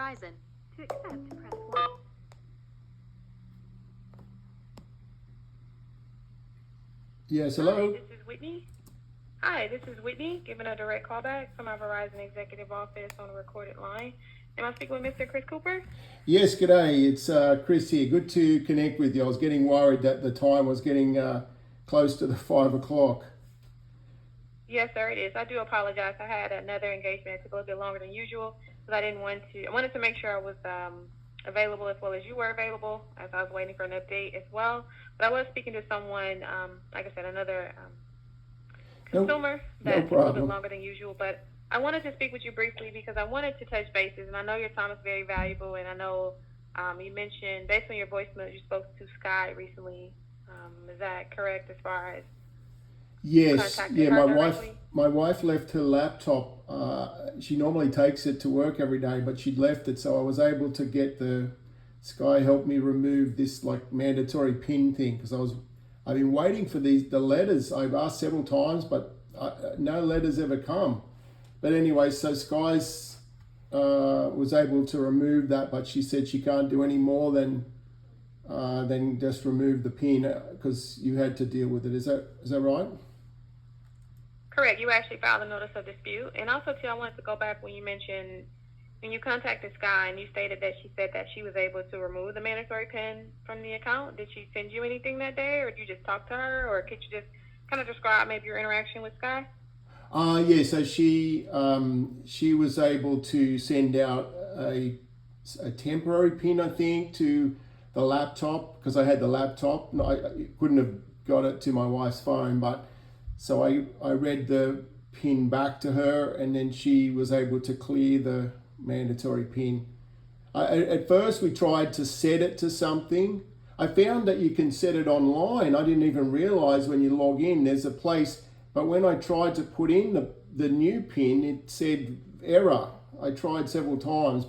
Verizon. To accept, press 1. Yes, hello? Hi, this is Whitney. Hi, this is Whitney, giving a direct callback from our Verizon executive office on a recorded line. Am I speaking with Mr. Chris Cooper? Yes, g'day. It's Chris here. Good to connect with you. I was getting worried that the time was getting close to the 5 o'clock. Yes, sir, it is. I do apologize. I had another engagement. It took a little bit longer than usual because I wanted to make sure I was available as well as you were available as I was waiting for an update as well. But I was speaking to someone, like I said, another consumer that took a little bit longer than usual. But I wanted to speak with you briefly because I wanted to touch bases, and I know your time is very valuable, and I know you mentioned, based on your voicemail, you spoke to Skyy recently. Is that correct as far as Yes, yeah, directly? my wife left her laptop. She normally takes it to work every day, but she'd left it, so I was able to get the Skyy helped me remove this like mandatory PIN thing because I've been waiting for the letters. I've asked several times, but no letters ever come. But anyway, so Skyy's was able to remove that, but she said she can't do any more than just remove the PIN because you had to deal with it. Is that right? Correct. You actually filed a notice of dispute. And also, too, I wanted to go back when you mentioned, when you contacted Skyy and you stated that she said that she was able to remove the mandatory PIN from the account. Did she send you anything that day, or did you just talk to her, or could you just kind of describe maybe your interaction with Skyy? Yeah, so she was able to send out a temporary PIN, I think, to the laptop because I had the laptop. No, I couldn't have got it to my wife's phone, but so I read the PIN back to her, and then she was able to clear the mandatory PIN. At first, we tried to set it to something. I found that you can set it online. I didn't even realize when you log in, there's a place. But when I tried to put in the new PIN, it said error. I tried several times,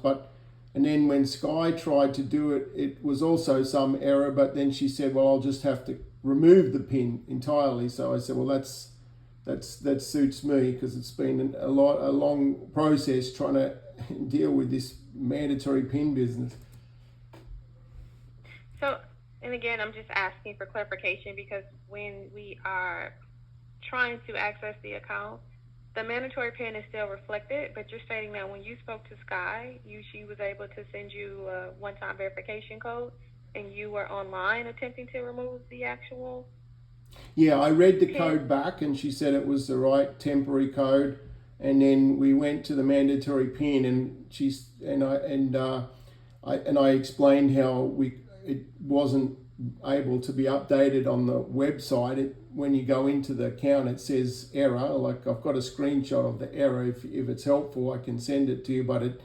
and then when Skyy tried to do it, it was also some error. But then she said, "Well, I'll just have to remove the PIN entirely." So I said, "Well, that suits me because it's been a long process trying to deal with this mandatory PIN business." So, and again, I'm just asking for clarification because when we are trying to access the account, the mandatory PIN is still reflected, but you're stating that when you spoke to Skyy, she was able to send you a one-time verification code, and you were online attempting to remove the actual. Yeah, I read the code back, and she said it was the right temporary code, and then we went to the mandatory PIN, and I explained how it wasn't able to be updated on the website. When you go into the account, it says error. Like I've got a screenshot of the error. If it's helpful, I can send it to you. But it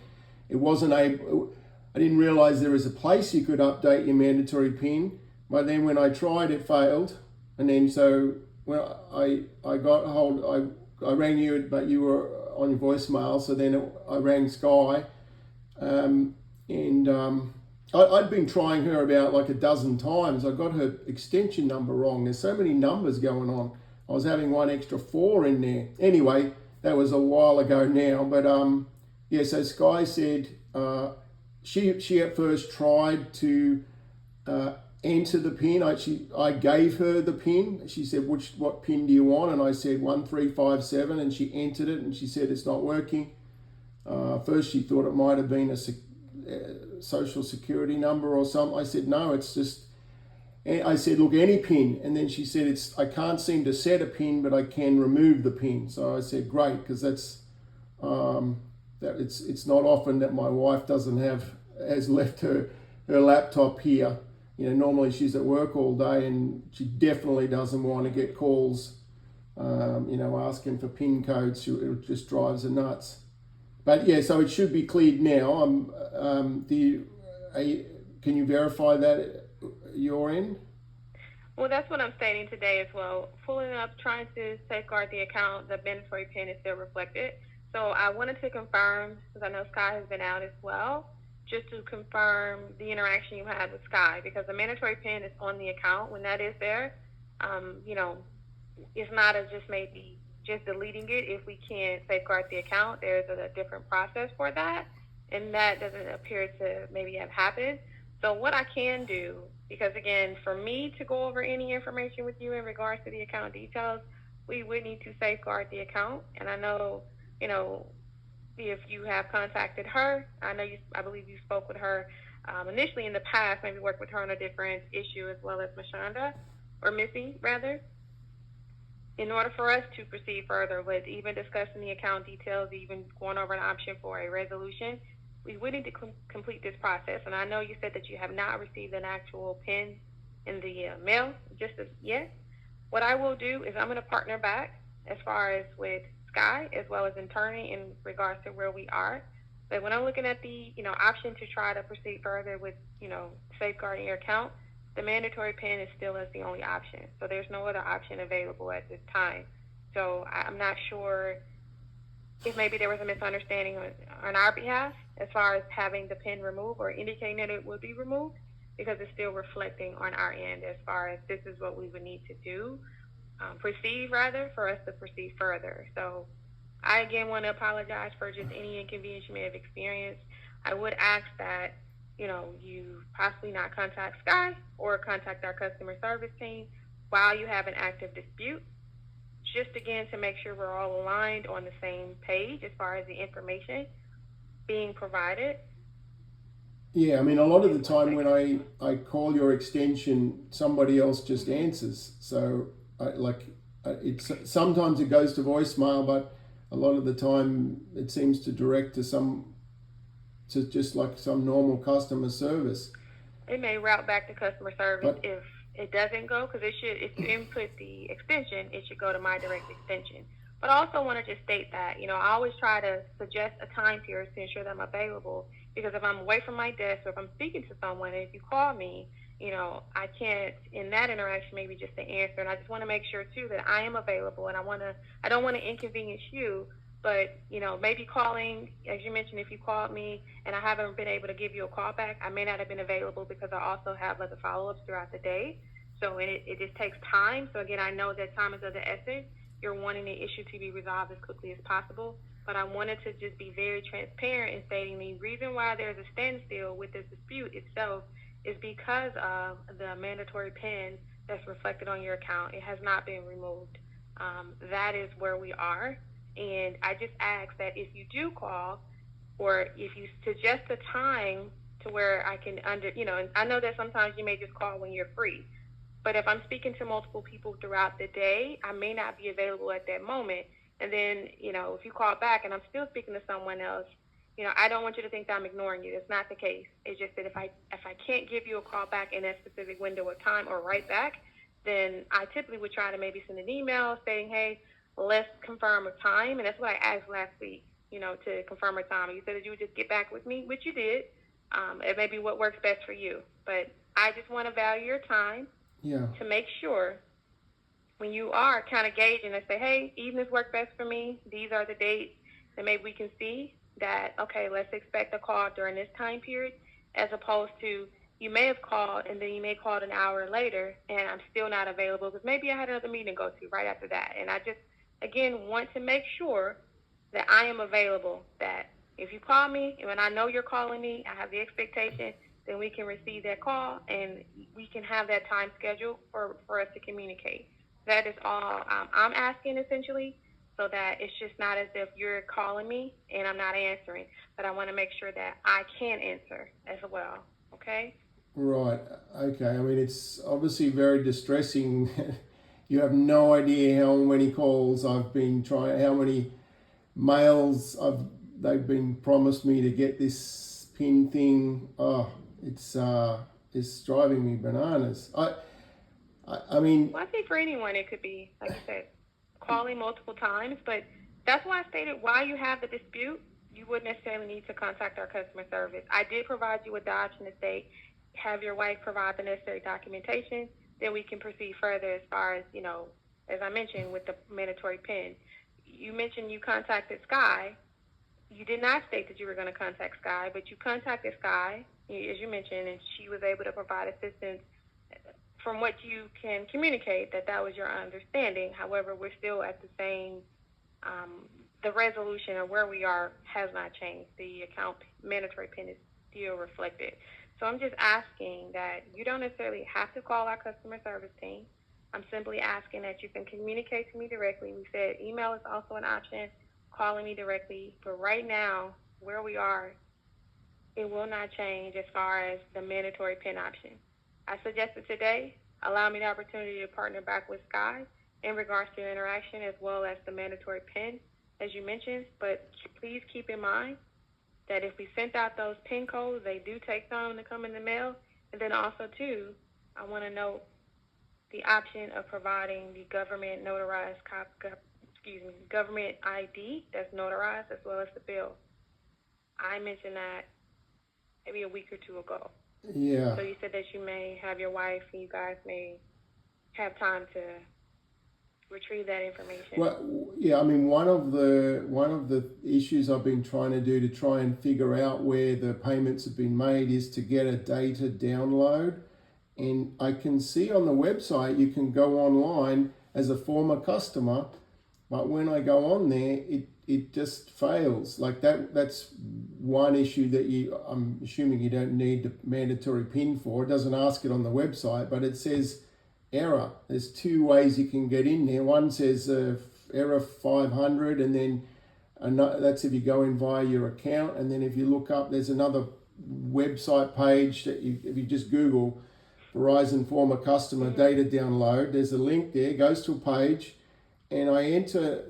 wasn't able. I didn't realize there was a place you could update your mandatory PIN. But then when I tried, it failed. And then so when I got hold, I rang you, but you were on your voicemail. So then I rang Skyy, I'd been trying her about like a dozen times. I got her extension number wrong. There's so many numbers going on. I was having one extra 4 in there. Anyway, that was a while ago now. But yeah, so Skyy said she at first tried to enter the PIN. I gave her the PIN. She said, what PIN do you want? And I said 1357, and she entered it, and she said it's not working. First she thought it might have been a social security number or something. I said, no, it's just, I said, look, any PIN. And then she said, I can't seem to set a PIN, but I can remove the PIN. So I said, great, because it's not often that my wife has left her laptop here. You know, normally she's at work all day, and she definitely doesn't want to get calls, asking for PIN codes. It just drives her nuts. But yeah, so it should be cleared now. Can you verify that your end? Well, that's what I'm stating today as well. Pulling up, trying to safeguard the account, the mandatory PIN is still reflected. So I wanted to confirm, because I know Skyy has been out as well, just to confirm the interaction you had with Skyy, because the mandatory PIN is on the account. When that is there, it's not as just maybe just deleting it. If we can't safeguard the account, there's a different process for that. and that doesn't appear to maybe have happened. So what I can do, because again, for me to go over any information with you in regards to the account details, we would need to safeguard the account. And I know, you know, if you have contacted her, I believe you spoke with her initially in the past, maybe worked with her on a different issue as well as Mashonda, or Missy rather. In order for us to proceed further with even discussing the account details, even going over an option for a resolution, we would need to complete this process. And I know you said that you have not received an actual PIN in the mail just as yet. What I will do is I'm going to partner back as far as with Skyy as well as internally in regards to where we are. But when I'm looking at the option to try to proceed further with safeguarding your account, the mandatory PIN is still as the only option. So there's no other option available at this time. So I'm not sure if maybe there was a misunderstanding on our behalf as far as having the PIN removed or indicating that it would be removed, because it's still reflecting on our end as far as this is what we would need to do, proceed rather, for us to proceed further. So I again want to apologize for just any inconvenience you may have experienced. I would ask that you possibly not contact Skyy or contact our customer service team while you have an active dispute, just again to make sure we're all aligned on the same page as far as the information being provided. Yeah, I mean, a lot of the time when I call your extension, somebody else just answers. So, it's sometimes it goes to voicemail, but a lot of the time it seems to direct to just like some normal customer service. It may route back to customer service But if it doesn't go, because if you input the extension, it should go to my direct extension. But I also want to just state that, I always try to suggest a time period to ensure that I'm available, because if I'm away from my desk or if I'm speaking to someone and if you call me, I can't in that interaction maybe just to answer. And I just want to make sure too that I am available, and I don't want to inconvenience you, but maybe calling, as you mentioned, if you called me and I haven't been able to give you a call back, I may not have been available because I also have other follow-ups throughout the day. So it just takes time. So again, I know that time is of the essence. You're wanting the issue to be resolved as quickly as possible, but I wanted to just be very transparent in stating the reason why there's a standstill with this dispute itself is because of the mandatory PIN that's reflected on your account. It has not been removed. That is where we are. And I just ask that if you do call, or if you suggest a time to where I can and I know that sometimes you may just call when you're free, but if I'm speaking to multiple people throughout the day, I may not be available at that moment. And then, if you call back and I'm still speaking to someone else, I don't want you to think that I'm ignoring you. That's not the case. It's just that if I can't give you a call back in that specific window of time or right back, then I typically would try to maybe send an email saying, hey, let's confirm a time. And that's what I asked last week, to confirm a time. You said that you would just get back with me, which you did. It may be what works best for you. But I just want to value your time. yeah, To make sure when you are kind of gauging and say, hey, evenings work best for me, these are the dates, then maybe we can see that, okay, let's expect a call during this time period, as opposed to you may have called and then you may call an hour later and I'm still not available because maybe I had another meeting to go to right after that. And I just, again, want to make sure that I am available, that if you call me and when I know you're calling me, I have the expectation, then we can receive that call and we can have that time scheduled for us to communicate. That is all I'm asking essentially, so that it's just not as if you're calling me and I'm not answering, but I want to make sure that I can answer as well. Okay? right. Okay. I mean, it's obviously very distressing. You have no idea how many calls I've been trying, how many mails they've been promised me to get this pin thing. Oh, it's driving me bananas. I mean, Well, I think for anyone it could be, like you said, calling multiple times, but that's why I stated why you have the dispute. You wouldn't necessarily need to contact our customer service. I did provide you with the option to say, have your wife provide the necessary documentation, then we can proceed further as far as, as I mentioned with the mandatory PIN. You mentioned you contacted Skyy. You did not state that you were going to contact Skyy, but you contacted Skyy, as you mentioned, and she was able to provide assistance. From what you can communicate, that was your understanding. However, we're still at the same the resolution of where we are has not changed. The account mandatory PIN is still reflected. So I'm just asking that you don't necessarily have to call our customer service team. I'm simply asking that you can communicate to me directly. We said email is also an option, calling me directly. But right now, where we are, it will not change as far as the mandatory PIN option. I suggested today, allow me the opportunity to partner back with Skyy in regards to your interaction as well as the mandatory PIN, as you mentioned. But please keep in mind that if we sent out those PIN codes, they do take time to come in the mail. And then also, too, I want to note the option of providing the government notarized government ID that's notarized as well as the bill. I mentioned that maybe a week or two ago. Yeah. So you said that you may have your wife and you guys may have time to retrieve that information. Well, yeah, I mean, one of the issues I've been trying to do to try and figure out where the payments have been made is to get a data download. And I can see on the website you can go online as a former customer, but when I go on there, it just fails. Like that's one issue that I'm assuming you don't need the mandatory PIN for. It doesn't ask it on the website, but it says error. There's two ways you can get in there. One says error 500, and then that's if you go in via your account. And then if you look up, there's another website page that if you just Google Verizon former customer data download, there's a link there, goes to a page, and I enter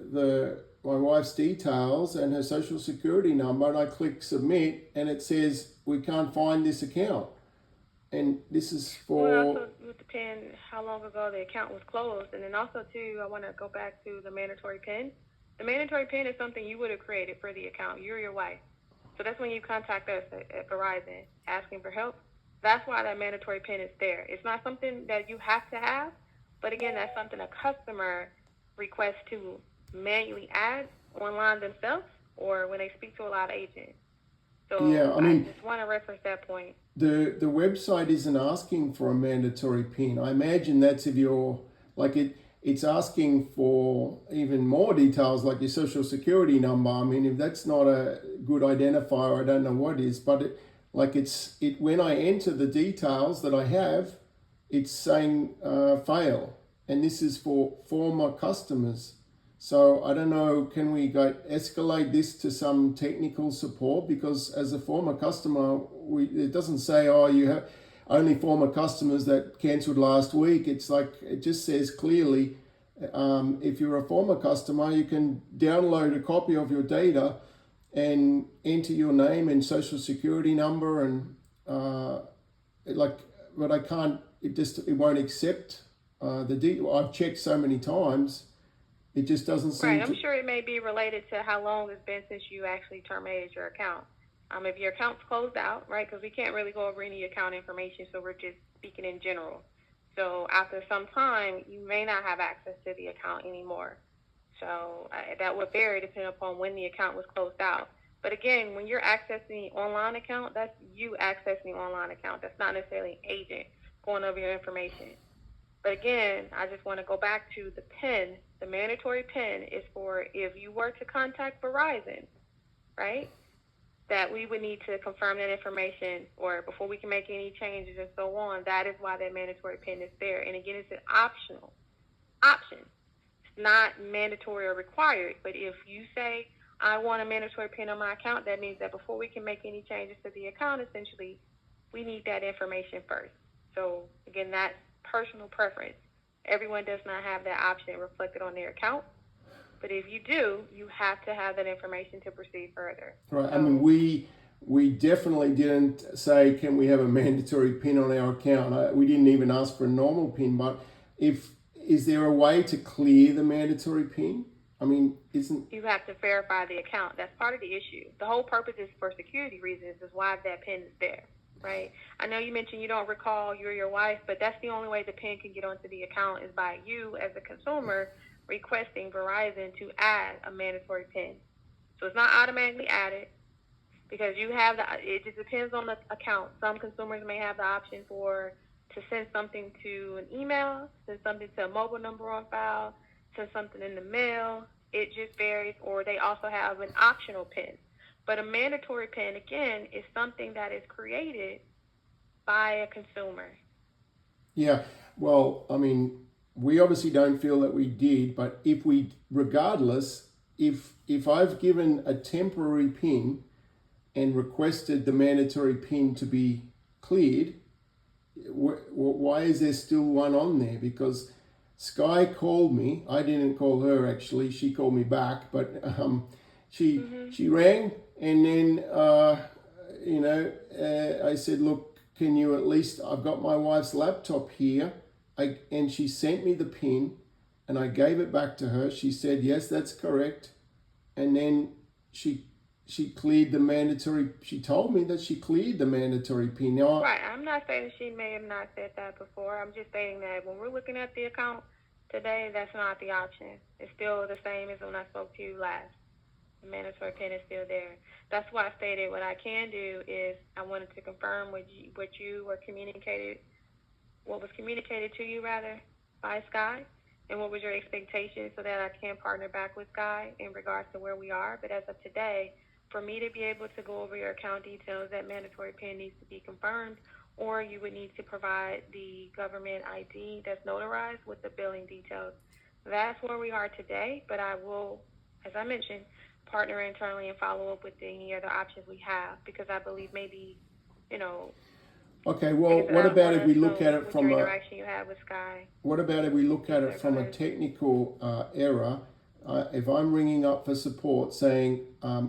my wife's details and her social security number, and I click submit, and it says we can't find this account. And this is for... Well, it also would depend how long ago the account was closed. And then also, too, I want to go back to the mandatory PIN. The mandatory PIN is something you would have created for the account, you or your wife. So that's when you contact us at Verizon asking for help. That's why that mandatory PIN is there. It's not something that you have to have, but again, that's something a customer requests to manually add online themselves or when they speak to a lot of agents. So yeah, I just want to reference that point. The website isn't asking for a mandatory PIN. I imagine that's if you're like it's asking for even more details like your social security number. I mean, if that's not a good identifier, I don't know what is. But when I enter the details that I have, it's saying fail, and this is for former customers. So I don't know, can we escalate this to some technical support? Because as a former customer, it doesn't say, oh, you have only former customers that cancelled last week. It's like, it just says clearly, if you're a former customer, you can download a copy of your data and enter your name and social security number but I can't, it won't accept the detail. I've checked so many times. It just doesn't seem right. I'm sure it may be related to how long it's been since you actually terminated your account. If your account's closed out, right, because we can't really go over any account information, so we're just speaking in general. So after some time, you may not have access to the account anymore. So that would vary depending upon when the account was closed out. But again, when you're accessing the online account, that's you accessing the online account. That's not necessarily an agent going over your information. But again, I just want to go back to the PIN. The mandatory PIN is for if you were to contact Verizon, right, that we would need to confirm that information or before we can make any changes and so on. That is why that mandatory PIN is there. And again, it's an optional option. It's not mandatory or required. But if you say, I want a mandatory PIN on my account, that means that before we can make any changes to the account, essentially, we need that information first. So again, that's personal preference. Everyone does not have that option reflected on their account, but if you do, you have to have that information to proceed further. Right. So, I mean, we definitely didn't say, can we have a mandatory PIN on our account? We didn't even ask for a normal PIN, but is there a way to clear the mandatory PIN? I mean, you have to verify the account. That's part of the issue. The whole purpose is for security reasons, is why that PIN is there. Right. I know you mentioned you don't recall you or your wife, but that's the only way the PIN can get onto the account is by you as a consumer requesting Verizon to add a mandatory PIN. So it's not automatically added because it just depends on the account. Some consumers may have the option to send something to an email, send something to a mobile number on file, send something in the mail. It just varies, or they also have an optional PIN. But a mandatory PIN, again, is something that is created by a consumer. Yeah, well, I mean, we obviously don't feel that we did, but regardless, if I've given a temporary PIN and requested the mandatory PIN to be cleared, why is there still one on there? Because Skyy called me. I didn't call her actually. She called me back, but she rang, and then I said, look, can you at least? I've got my wife's laptop here, and she sent me the PIN, and I gave it back to her. She said yes, that's correct, and then she cleared the mandatory. She told me that she cleared the mandatory PIN. Now, right. I'm not saying she may have not said that before. I'm just stating that when we're looking at the account today, that's not the option. It's still the same as when I spoke to you last. The mandatory PIN is still there. That's why I stated what I can do is I wanted to confirm what you were communicated, what was communicated to you rather by Skyy, and what was your expectation, so that I can partner back with Skyy in regards to where we are. But as of today, for me to be able to go over your account details, that mandatory PIN needs to be confirmed, or you would need to provide the government ID that's notarized with the billing details. That's where we are today, but I will, as I mentioned, partner internally and follow up with any other options we have, because I believe maybe, okay, well, what about if we look at it from your interaction you have with Skyy? What about if we look at it from a technical error? If I'm ringing up for support saying,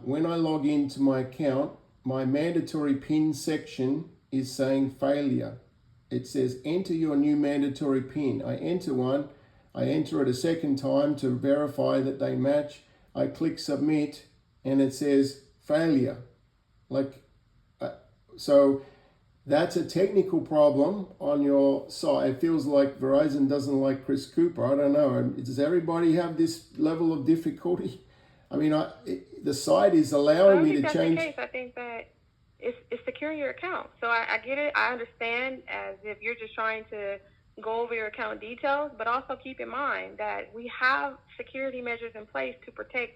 when I log into my account, my mandatory PIN section is saying failure. It says enter your new mandatory PIN. I enter one. I enter it a second time to verify that they match. I click submit, and it says failure. So that's a technical problem on your side. It feels like Verizon doesn't like Chris Cooper. I don't know. Does everybody have this level of difficulty? I mean, the site is allowing me to change. The case. I think that it's securing your account. So I get it. I understand, as if you're just trying to go over your account details, but also keep in mind that we have security measures in place to protect,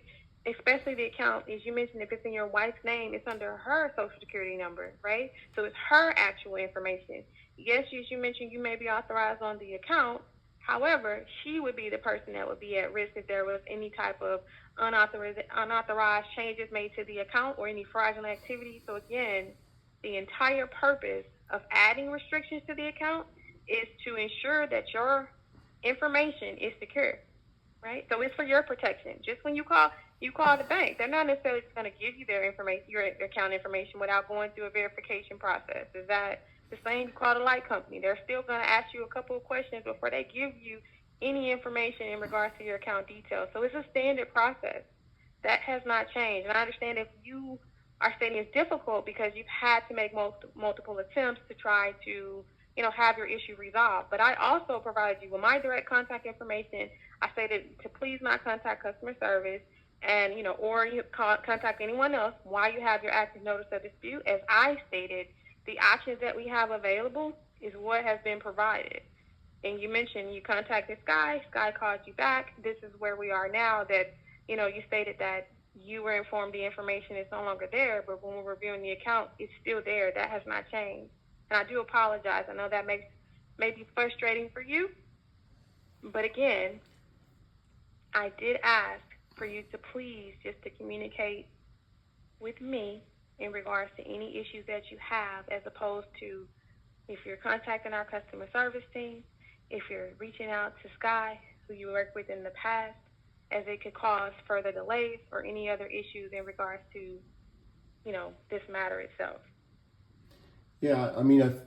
especially the account. As you mentioned, if it's in your wife's name, it's under her social security number, right? So it's her actual information. Yes, as you mentioned, you may be authorized on the account. However, she would be the person that would be at risk if there was any type of unauthorized changes made to the account or any fraudulent activity. So again, the entire purpose of adding restrictions to the account is to ensure that your information is secure, right? So it's for your protection. Just when you call the bank, they're not necessarily going to give you their information, your account information, without going through a verification process. Is that the same? You call the light company, they're still going to ask you a couple of questions before they give you any information in regards to your account details. So it's a standard process. That has not changed. And I understand if you are stating it's difficult because you've had to make multiple attempts to try to have your issue resolved. But I also provide you with my direct contact information. I stated to please not contact customer service, and or you contact anyone else while you have your active notice of dispute. As I stated, the options that we have available is what has been provided. And you mentioned you contacted Skyy. Skyy called you back. This is where we are now. That you stated that you were informed the information is no longer there, but when we're reviewing the account, it's still there. That has not changed. And I do apologize. I know that may be frustrating for you. But again, I did ask for you to please just to communicate with me in regards to any issues that you have, as opposed to if you're contacting our customer service team, if you're reaching out to Skyy, who you worked with in the past, as it could cause further delays or any other issues in regards to, this matter itself. Yeah, I mean,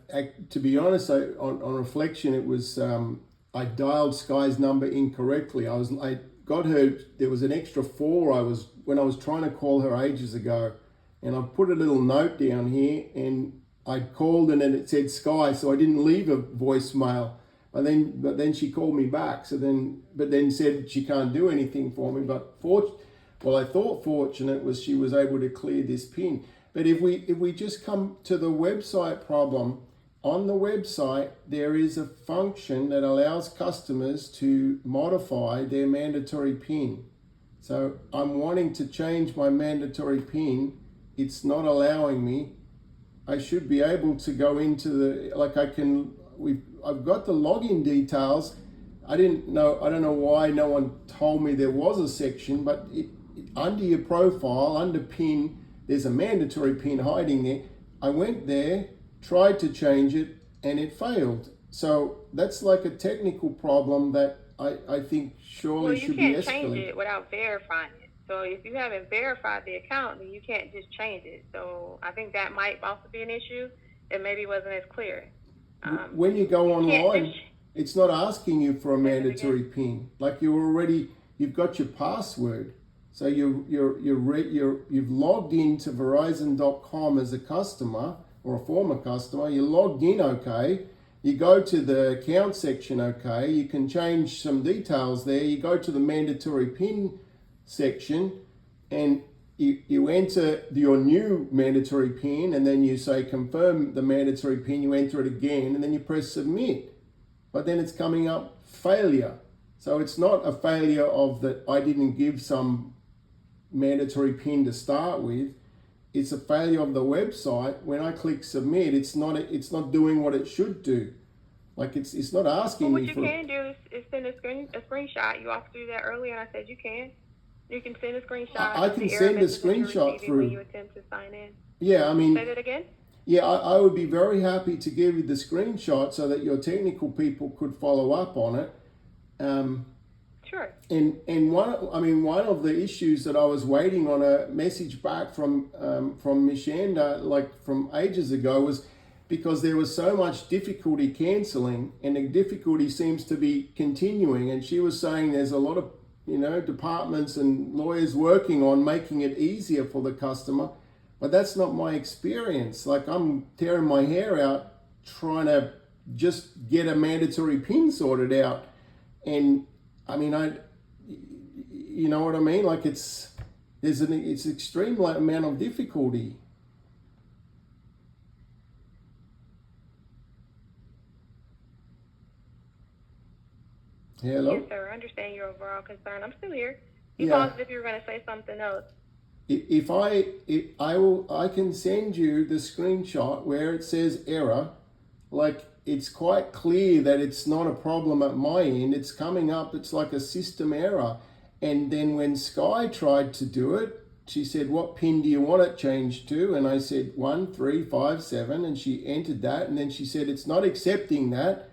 to be honest, on reflection, it was I dialed Skyy's number incorrectly. I got her. There was an extra 4. When I was trying to call her ages ago, and I put a little note down here, and I called, and then it said Skyy, so I didn't leave a voicemail. But then she called me back. But then said she can't do anything for me. But I thought fortunate was she was able to clear this PIN. But if we just come to the website problem, on the website there is a function that allows customers to modify their mandatory PIN. So I'm wanting to change my mandatory PIN. It's not allowing me. I should be able to go into I've got the login details. I don't know why no one told me there was a section, but under your profile, under PIN, there's a mandatory PIN hiding there. I went there, tried to change it, and it failed. So that's like a technical problem that I think surely should be escalated. Well, you can't change it without verifying it. So if you haven't verified the account, then you can't just change it. So I think that might also be an issue. It maybe wasn't as clear. When you go online, it's not asking you for a mandatory PIN. Like you've got your password. So you've logged into Verizon.com as a customer or a former customer. You logged in, okay. You go to the account section, okay. You can change some details there. You go to the mandatory PIN section and you enter your new mandatory PIN, and then you say confirm the mandatory PIN. You enter it again, and then you press submit. But then it's coming up failure. So it's not a failure of that I didn't give some mandatory PIN to start with. It's a failure of the website. When I click submit, it's not doing what it should do. Like it's not asking me for. What you can do is send a screenshot. You offered to do that earlier, and I said you can. You can send a screenshot. I can send a screenshot through when you attempt to sign in. Yeah, I mean. Say that again. Yeah, I would be very happy to give you the screenshot so that your technical people could follow up on it. Sure. And one of the issues that I was waiting on a message back from Mishanda, like from ages ago, was because there was so much difficulty cancelling, and the difficulty seems to be continuing. And she was saying there's a lot of departments and lawyers working on making it easier for the customer, but that's not my experience. Like I'm tearing my hair out trying to just get a mandatory PIN sorted out, and I mean you know what I mean? Like it's extreme amount of difficulty. Hello? Yes, sir. I understand your overall concern. I'm still here. You paused if you were going to say something else. I can send you the screenshot where it says error. Like it's quite clear that it's not a problem at my end. It's coming up. It's like a system error. And then when Skyy tried to do it, she said, "What PIN do you want it changed to?" And I said 1357, and she entered that. And then she said it's not accepting that.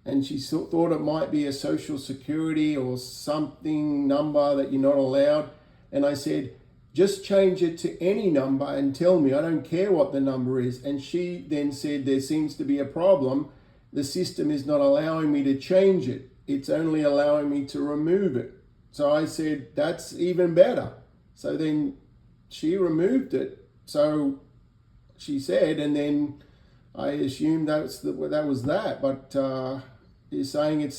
And she thought it might be a social security or something number that you're not allowed. And I said, just change it to any number and tell me. I don't care what the number is. And she then said, there seems to be a problem. The system is not allowing me to change it. It's only allowing me to remove it. So I said, that's even better. So then she removed it. So she said, and then I assumed that was that. But you're saying it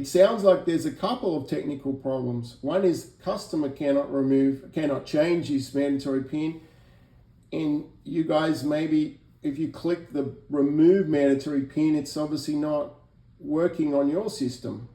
sounds like there's a couple of technical problems. One is customer cannot change his mandatory PIN. And you guys, maybe if you click the remove mandatory PIN, it's obviously not working on your system.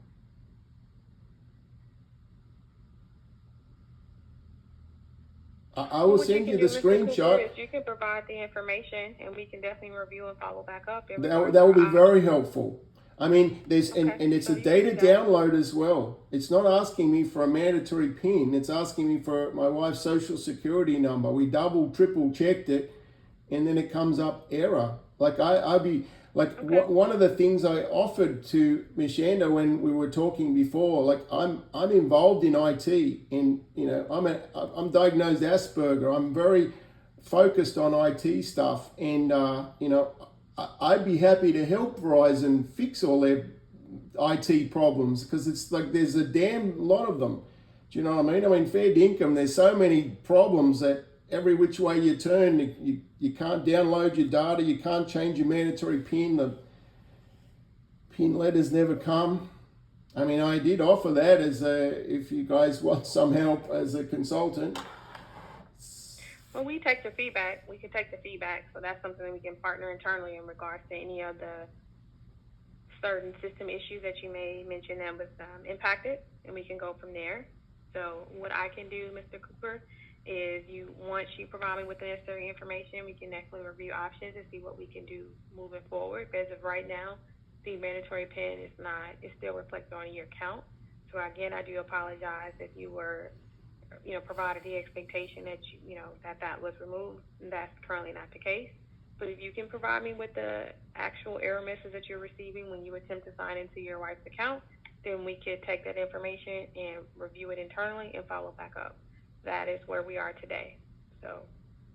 I will send you the screenshot. You can provide the information, and we can definitely review and follow back up. That will be very helpful. I mean, and it's a data download as well. It's not asking me for a mandatory PIN. It's asking me for my wife's social security number. We double, triple checked it, and then it comes up error. Like one of the things I offered to Mishanda when we were talking before, like I'm involved in IT, and I'm diagnosed Asperger. I'm very focused on IT stuff, and I'd be happy to help Verizon fix all their IT problems, because it's like there's a damn lot of them. Do you know what I mean? I mean, fair dinkum, there's so many problems that every which way you turn, you can't download your data, you can't change your mandatory PIN, the PIN letters never come. I mean, I did offer that if you guys want some help as a consultant. Well, we take the feedback. We can take the feedback, so that's something that we can partner internally in regards to any of the certain system issues that you may mention that was impacted, and we can go from there. So what I can do, Mr. Cooper, is once you provide me with the necessary information, we can definitely review options and see what we can do moving forward. But as of right now, the mandatory pen is still reflected on your account. So again, I do apologize if you were, provided the expectation that that was removed. That's currently not the case. But if you can provide me with the actual error message that you're receiving when you attempt to sign into your wife's account, then we could take that information and review it internally and follow back up. That is where we are today. So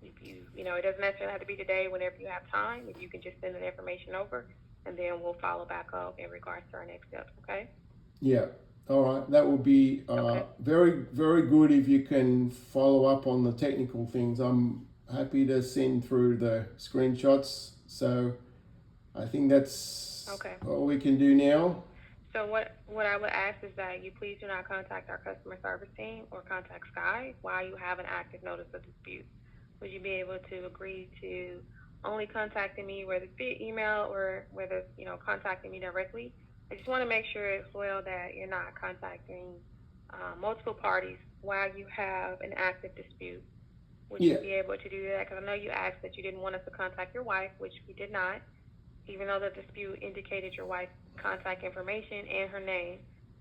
if it doesn't necessarily have to be today. Whenever you have time, if you can just send the information over, and then we'll follow back up in regards to our next steps. Okay? Yeah. All right. That would be Okay. very, very good if you can follow up on the technical things. I'm happy to send through the screenshots. So I think that's Okay. all we can do now. So what I would ask is that you please do not contact our customer service team or contact Skyy while you have an active notice of dispute. Would you be able to agree to only contacting me, whether it's via email or whether contacting me directly? I just want to make sure as well that you're not contacting multiple parties while you have an active dispute. Would Yeah. you be able to do that? Because I know you asked that you didn't want us to contact your wife, which we did not, even though the dispute indicated your wife's contact information and her name.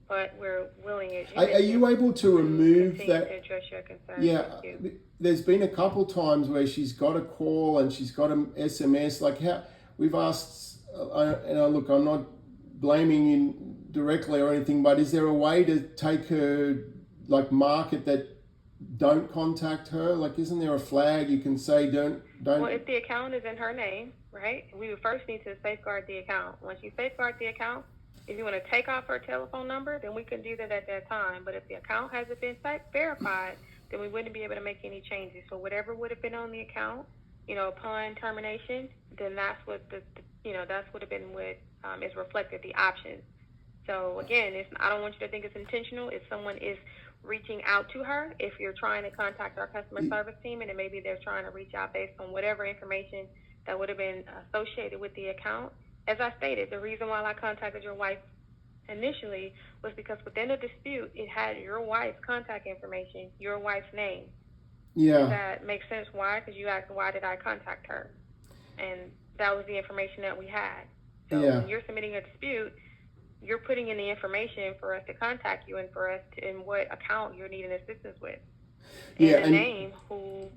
But we're willing, as you Are you able to remove continue that? to address your concerns. Yeah, Thank you. there's been a couple times where she's got a call and she's got an SMS. Like how we've asked, look, I'm not blaming you directly or anything, but is there a way to take her, like mark it that don't contact her? Like, isn't there a flag you can say don't? Well, if the account is in her name, right, we would first need to safeguard the account. Once you safeguard the account, if you want to take off her telephone number, then we can do that at that time. But if the account hasn't been verified, then we wouldn't be able to make any changes. So whatever would have been on the account, upon termination, then that's what that's would have been what is reflected, the options. So again, I don't want you to think it's intentional. If someone is reaching out to her, if you're trying to contact our customer service team, and then maybe they're trying to reach out based on whatever information that would have been associated with the account. As I stated, the reason why I contacted your wife initially was because within the dispute, it had your wife's contact information, your wife's name. Yeah. Does that make sense? Why? Because you asked, why did I contact her? And that was the information that we had. So when you're submitting a dispute, you're putting in the information for us to contact you and for us in what account you're needing assistance with. And name who.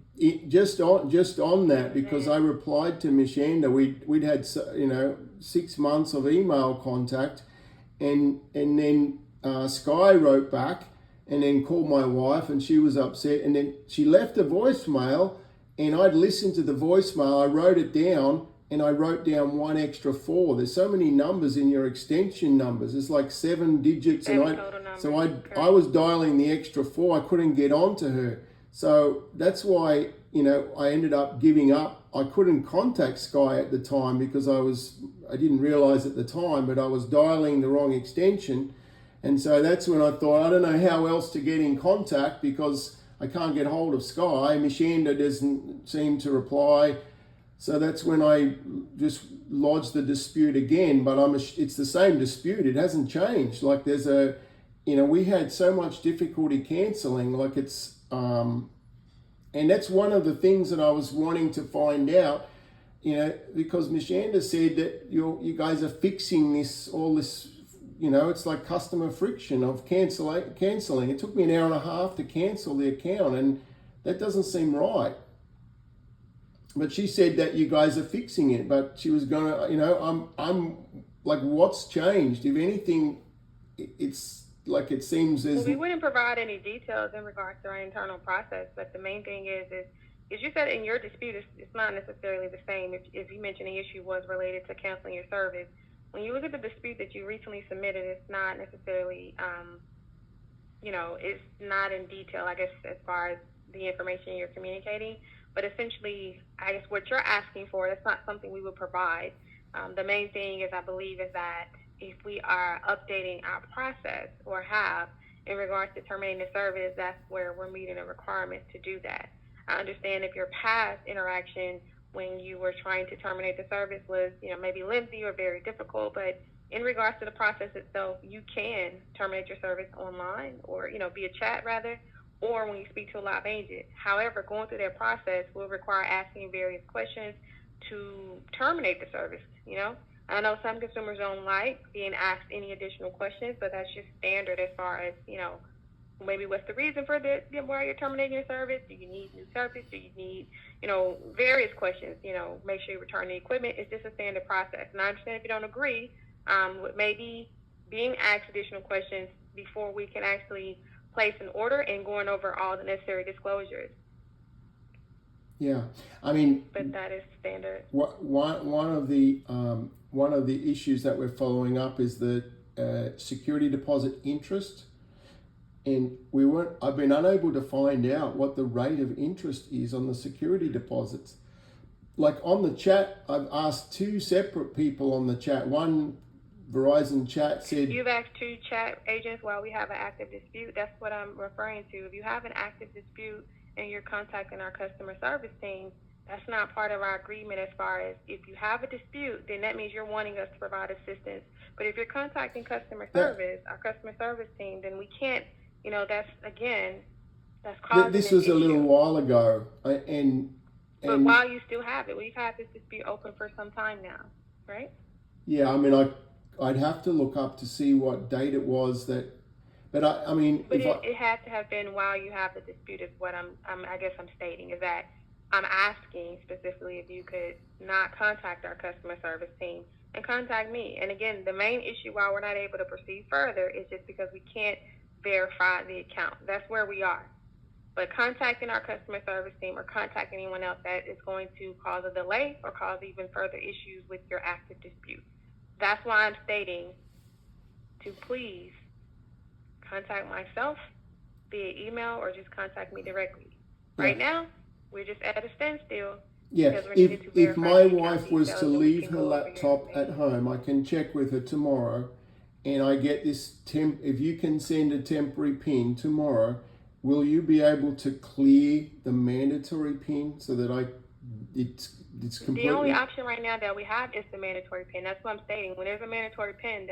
Just on that, because I replied to Miss Shanda, we'd had 6 months of email contact, and then Skyy wrote back and then called my wife, and she was upset, and then she left a voicemail, and I'd listened to the voicemail, I wrote it down, and I wrote down 1 extra 4. There's so many numbers in your extension numbers. It's like 7 digits, and I was dialing the extra 4. I couldn't get on to her. So that's why, I ended up giving up. I couldn't contact Skyy at the time because I didn't realize at the time, but I was dialing the wrong extension. And so that's when I thought, I don't know how else to get in contact because I can't get hold of Skyy. Miss Shanda doesn't seem to reply. So that's when I just lodged the dispute again, but it's the same dispute. It hasn't changed. Like we had so much difficulty canceling, like and that's one of the things that I was wanting to find out, because Miss Shanda said that you guys are fixing all this, it's like customer friction of canceling. It took me an hour and a half to cancel the account, and that doesn't seem right. But she said that you guys are fixing it, but she was gonna, I'm like, what's changed? If anything, it's like it seems as. Well, we wouldn't provide any details in regards to our internal process, but the main thing is you said in your dispute, it's not necessarily the same. If you mentioned the issue was related to canceling your service, when you look at the dispute that you recently submitted, it's not necessarily, it's not in detail, I guess, as far as the information you're communicating. But essentially, I guess what you're asking for, that's not something we would provide. The main thing is, I believe, is that if we are updating our process or have in regards to terminating the service, that's where we're meeting a requirement to do that. I understand if your past interaction when you were trying to terminate the service was, maybe lengthy or very difficult, but in regards to the process itself, you can terminate your service online or, via chat rather, or when you speak to a live agent. However, going through that process will require asking various questions to terminate the service. I know some consumers don't like being asked any additional questions, but that's just standard as far as, maybe what's the reason for why you're terminating your service? Do you need new service? Do you need, various questions, make sure you return the equipment. It's just a standard process. And I understand if you don't agree with maybe being asked additional questions before we can actually place an order and going over all the necessary disclosures. Yeah, I mean, but that is standard. One of the issues that we're following up is the security deposit interest, and I've been unable to find out what the rate of interest is on the security deposits. Like on the chat, I've asked two separate people on the chat. One Verizon chat said, you've asked two chat agents while we have an active dispute. That's what I'm referring to. If you have an active dispute and you're contacting our customer service team, that's not part of our agreement. As far as if you have a dispute, then that means you're wanting us to provide assistance. But if you're contacting customer service, our customer service team, then we can't, that's causing this was an a little issue. while ago, and but while you still have it, we've had this dispute open for some time now, right? Yeah, I mean, I'd have to look up to see what date it was that, but I mean, but it had to have been while you have the dispute. Is what I guess I'm stating is that I'm asking specifically if you could not contact our customer service team and contact me. And again, the main issue why we're not able to proceed further is just because we can't verify the account. That's where we are. But contacting our customer service team or contacting anyone else, that is going to cause a delay or cause even further issues with your active dispute. That's why I'm stating to please contact myself via email or just contact me directly. Yeah. Right now, we're just at a standstill. Yeah, if my wife was to leave her laptop at home, I can check with her tomorrow, and I get this if you can send a temporary PIN tomorrow, will you be able to clear the mandatory PIN so that it's completely... The only option right now that we have is the mandatory PIN. That's what I'm stating. When there's a mandatory PIN,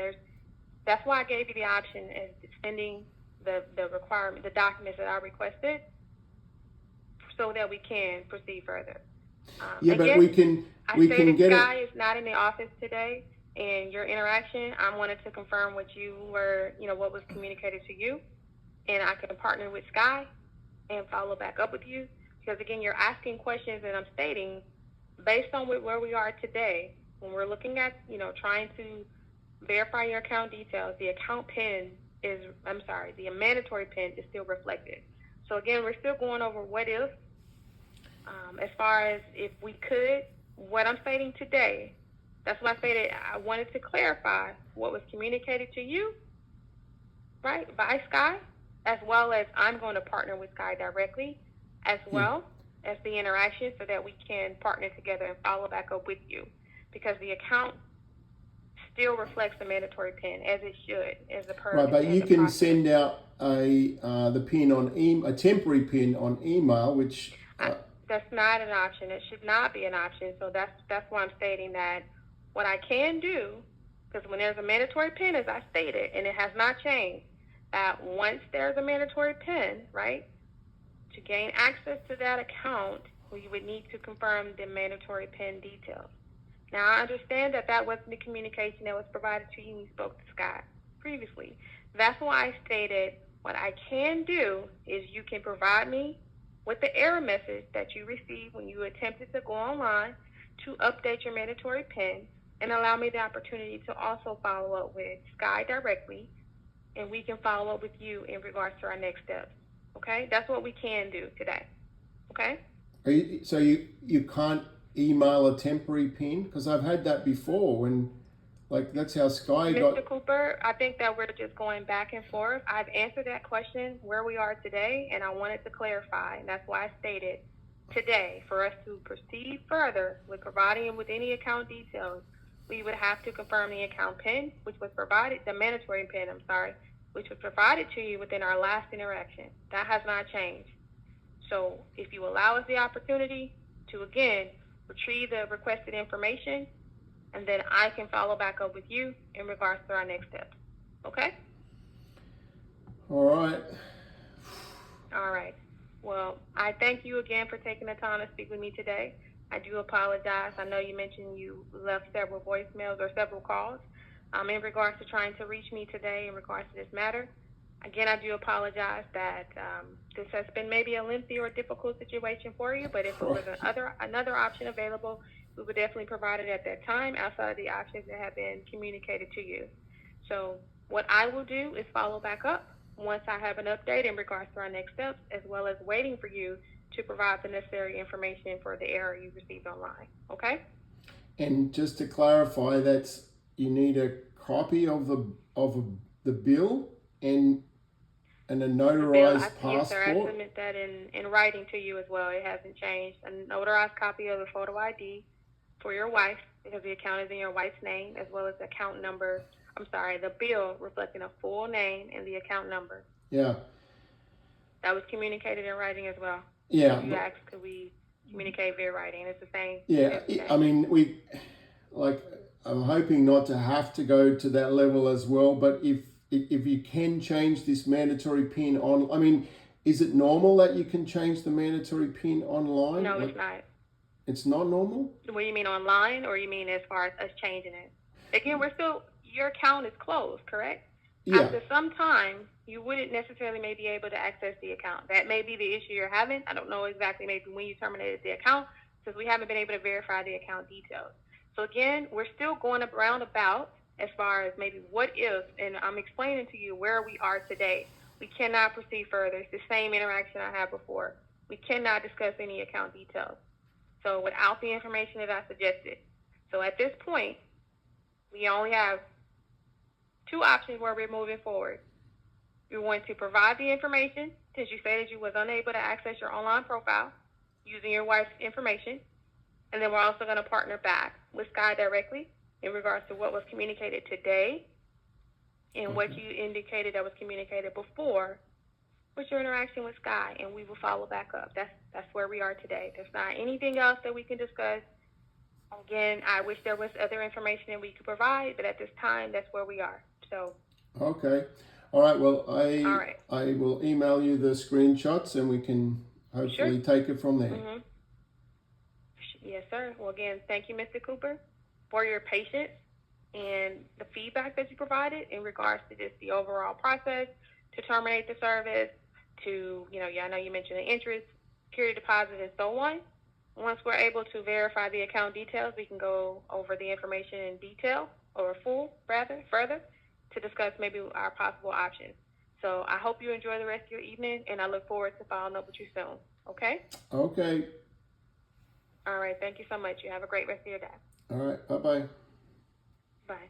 that's why I gave you the option of sending the requirement, the documents that I requested, so that we can proceed further. Yeah, again, but we can get Skyy is not in the office today, and your interaction, I wanted to confirm what you were, what was communicated to you, and I can partner with Skyy and follow back up with you, because again, you're asking questions, and I'm stating, based on where we are today, when we're looking at, trying to verify your account details, the the mandatory PIN is still reflected. So again, we're still going over what if, as far as if we could, what I'm stating today, that's why I stated I wanted to clarify what was communicated to you, right, by Skyy, as well as I'm going to partner with Skyy directly, as well as the interaction, so that we can partner together and follow back up with you, because the account still reflects the mandatory PIN as it should, as the per. Right, but you can send out the PIN on a temporary PIN on email, which that's not an option. It should not be an option. So that's why I'm stating that what I can do, because when there's a mandatory PIN, as I stated, and it has not changed, that once there's a mandatory PIN, right, to gain access to that account, we would need to confirm the mandatory PIN details. Now, I understand that wasn't the communication that was provided to you when you spoke to Skyy previously. That's why I stated what I can do is you can provide me with the error message that you received when you attempted to go online to update your mandatory PIN, and allow me the opportunity to also follow up with Skyy directly, and we can follow up with you in regards to our next steps. Okay? That's what we can do today. Okay? So you can't email a temporary PIN? Because I've had that before when, that's how Skyy got... Mr. Cooper, I think that we're just going back and forth. I've answered that question where we are today, and I wanted to clarify, and that's why I stated today, for us to proceed further with providing him with any account details, we would have to confirm the account PIN, which was provided, the mandatory PIN, which was provided to you within our last interaction. That has not changed. So if you allow us the opportunity to, again, retrieve the requested information, and then I can follow back up with you in regards to our next steps. Okay? All right. All right. Well, I thank you again for taking the time to speak with me today. I do apologize. I know you mentioned you left several voicemails or several calls in regards to trying to reach me today in regards to this matter. Again, I do apologize that this has been maybe a lengthy or difficult situation for you, but if it was another option available, we would definitely provide it at that time outside of the options that have been communicated to you. So what I will do is follow back up once I have an update in regards to our next steps, as well as waiting for you to provide the necessary information for the error you received online. Okay? And just to clarify, that's you need a copy of the bill and a notarized passport. Yes, sir. I submit that in writing to you as well. It hasn't changed. A notarized copy of the photo ID for your wife, because the account is in your wife's name, as well as the account number. The bill reflecting a full name and the account number. Yeah. That was communicated in writing as well. Yeah. You asked, could we communicate via writing? It's the same. Yeah. I mean, I'm hoping not to have to go to that level as well, but if you can change this mandatory PIN on, I mean, is it normal that you can change the mandatory PIN online? No, it's not. It's not normal? What do you mean, online, or you mean as far as us changing it? Again, your account is closed, correct? Yeah. After some time, you wouldn't necessarily may be able to access the account. That may be the issue you're having. I don't know exactly maybe when you terminated the account, since we haven't been able to verify the account details. So again, we're still going around about as far as maybe what if, and I'm explaining to you where we are today. We cannot proceed further. It's the same interaction I had before. We cannot discuss any account details. So without the information that I suggested. So at this point, we only have two options where we're moving forward. You're going to provide the information, since you stated you was unable to access your online profile using your wife's information. And then we're also going to partner back with Skyy directly in regards to what was communicated today and what you indicated that was communicated before with your interaction with Skyy, and we will follow back up. That's where we are today. There's not anything else that we can discuss. Again, I wish there was other information that we could provide, but at this time, that's where we are. So. Okay. All right. Well, I will email you the screenshots, and we can hopefully take it from there. Mm-hmm. Yes, sir. Well, again, thank you, Mr. Cooper, for your patience and the feedback that you provided in regards to just the overall process to terminate the service, to, I know you mentioned the interest, security deposit, and so on. Once we're able to verify the account details, we can go over the information in detail, or further, to discuss maybe our possible options. So I hope you enjoy the rest of your evening, and I look forward to following up with you soon. Okay? Okay. All right. Thank you so much. You have a great rest of your day. All right. Bye-bye. Bye.